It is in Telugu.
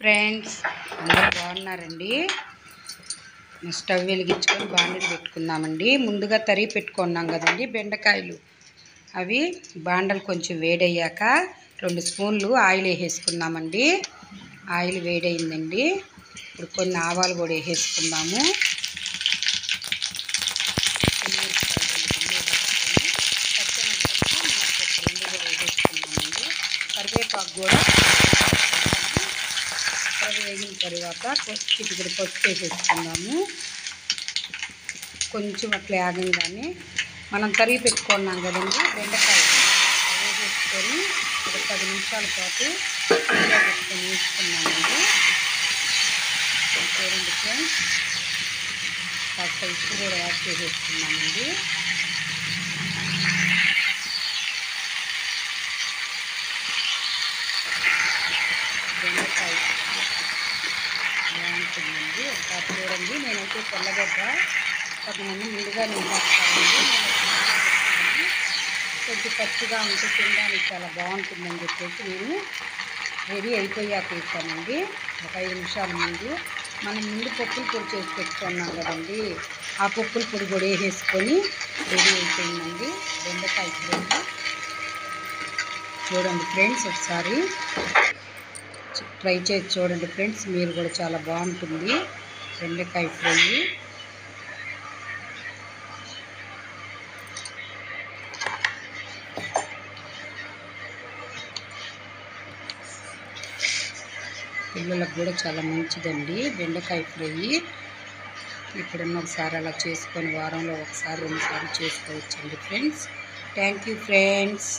ఫ్రెండ్స్ అందరూ బాగున్నారండి. స్టవ్ వెలిగించుకొని బాండీలు పెట్టుకుందామండి. ముందుగా తరిగి పెట్టుకున్నాం కదండి బెండకాయలు, అవి బాండలు కొంచెం వేడయ్యాక 2 స్పూన్లు ఆయిల్ వేసేసుకుందామండి. ఆయిల్ వేడయిందండి. ఇప్పుడు కొన్ని ఆవాలు కూడా వేసేసుకుందాము. కరివేపాకు కూడా వేగిన తర్వాత చిటికెడు పసుపు వేసేసుకుందాము. కొంచెం అట్లా వేగంగానే మనం తరిగి పెట్టుకున్నాం కదండి బెండకాయ వేసేసుకొని ఒక 10 నిమిషాల పాటు పెట్టుకొని వేసుకున్నామండి. చూడండి ఫ్రెండ్స్, కాస్త ఉప్పు కూడా యాడ్ చేసేసుకున్నామండి. బెండకాయ బాగుంటుందండి. ఒకసారి చూడండి. నేనైతే తెల్లగడ్డ కొంతమంది ముందుగా వేసేస్తానండి. కొంచెం పచ్చిగా ఉంటే తినడానికి చాలా బాగుంటుందని చెప్పేసి నేను రెడీ అయిపోయాక వేసానండి. ఒక 5 నిమిషాల ముందు మనం పప్పుల పొడి చేసి పెట్టుకున్నాం కదండి, ఆ పప్పుల పొడి కూడా వేసేసుకొని రెడీ అయిపోయిందండి బెండకాయ ఫ్రై. చూడండి ఫ్రెండ్స్, ఒకసారి ట్రై చేసి చూడండి ఫ్రెండ్స్, మీరు కూడా చాలా బాగుంటుంది బెండకాయ ఫ్రై. పిల్లలకు కూడా చాలా మంచిదండి బెండకాయ ఫ్రై. ఇప్పుడున్న ఒకసారి అలా చేసుకొని వారంలో ఒకసారి 2 సార్లు చేసుకోవచ్చండి ఫ్రెండ్స్. Thank you friends.